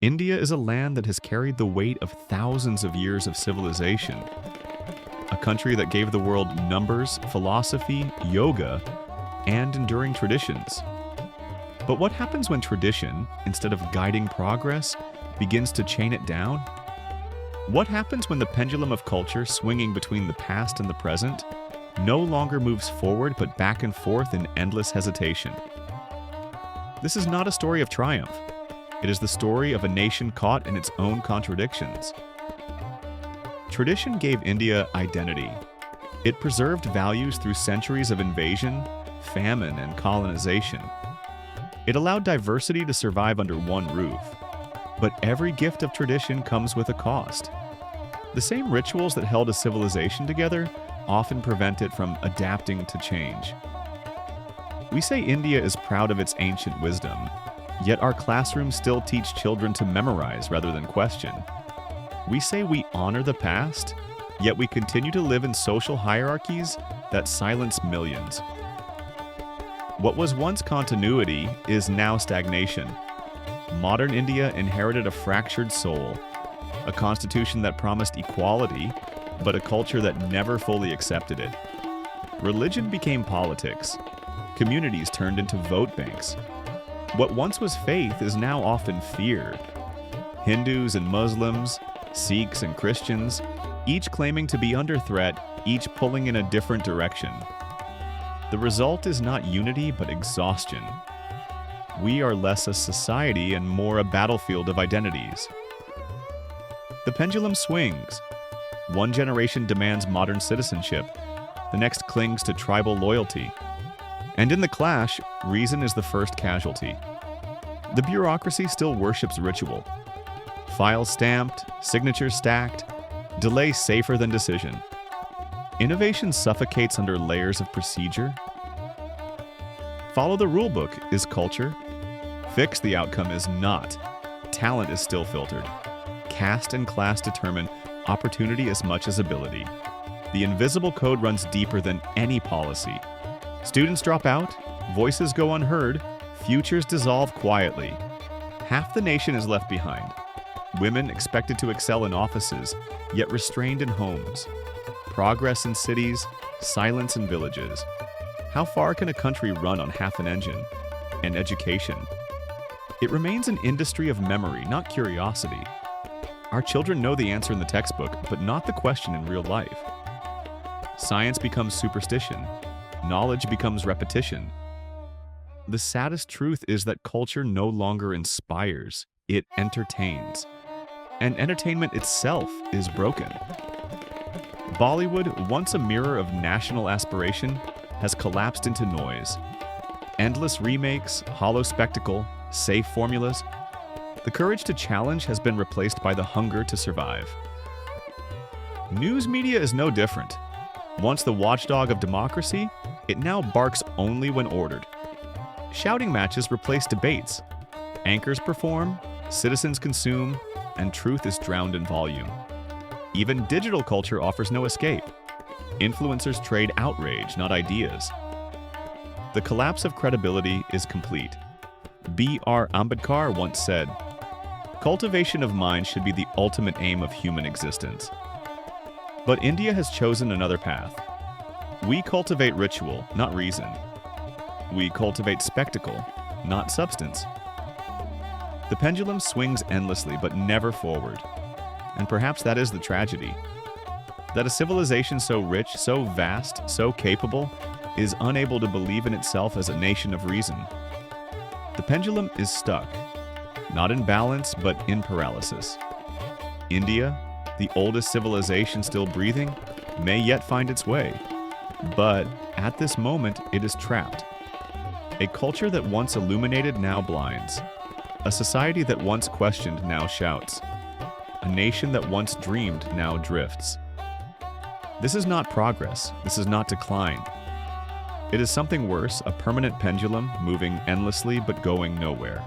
India is a land that has carried the weight of thousands of years of civilization, a country that gave the world numbers, philosophy, yoga, and enduring traditions. But what happens when tradition, instead of guiding progress, begins to chain it down? What happens when the pendulum of culture, swinging between the past and the present, no longer moves forward but back and forth in endless hesitation? This is not a story of triumph. It is the story of a nation caught in its own contradictions. Tradition gave India identity. It preserved values through centuries of invasion, famine, and colonization. It allowed diversity to survive under one roof. But every gift of tradition comes with a cost. The same rituals that held a civilization together often prevent it from adapting to change. We say India is proud of its ancient wisdom, yet our classrooms still teach children to memorize rather than question. We say we honor the past, yet we continue to live in social hierarchies that silence millions. What was once continuity is now stagnation. Modern India inherited a fractured soul, a constitution that promised equality, but a culture that never fully accepted it. Religion became politics. Communities turned into vote banks. What once was faith is now often fear. Hindus and Muslims, Sikhs and Christians, each claiming to be under threat, each pulling in a different direction. The result is not unity, but exhaustion. We are less a society and more a battlefield of identities. The pendulum swings. One generation demands modern citizenship, the next clings to tribal loyalty. And in the clash, reason is the first casualty. The bureaucracy still worships ritual. Files stamped, signatures stacked, delay safer than decision. Innovation suffocates under layers of procedure. Follow the rulebook is culture. Fix the outcome is not. Talent is still filtered. Caste and class determine opportunity as much as ability. The invisible code runs deeper than any policy. Students drop out, voices go unheard, futures dissolve quietly. Half the nation is left behind. Women expected to excel in offices, yet restrained in homes. Progress in cities, silence in villages. How far can a country run on half an engine? And education. It remains an industry of memory, not curiosity. Our children know the answer in the textbook, but not the question in real life. Science becomes superstition. Knowledge becomes repetition. The saddest truth is that culture no longer inspires, it entertains. And entertainment itself is broken. Bollywood, once a mirror of national aspiration, has collapsed into noise. Endless remakes, hollow spectacle, safe formulas. The courage to challenge has been replaced by the hunger to survive. News media is no different. Once the watchdog of democracy, it now barks only when ordered. Shouting matches replace debates. Anchors perform, citizens consume, and truth is drowned in volume. Even digital culture offers no escape. Influencers trade outrage, not ideas. The collapse of credibility is complete. B.R. Ambedkar once said, "Cultivation of mind should be the ultimate aim of human existence." But India has chosen another path. We cultivate ritual, not reason. We cultivate spectacle, not substance. The pendulum swings endlessly, but never forward. And perhaps that is the tragedy. That a civilization so rich, so vast, so capable, is unable to believe in itself as a nation of reason. The pendulum is stuck, not in balance, but in paralysis. India, the oldest civilization still breathing, may yet find its way. But at this moment, it is trapped. A culture that once illuminated now blinds. A society that once questioned now shouts. A nation that once dreamed now drifts. This is not progress. This is not decline. It is something worse, a permanent pendulum moving endlessly but going nowhere.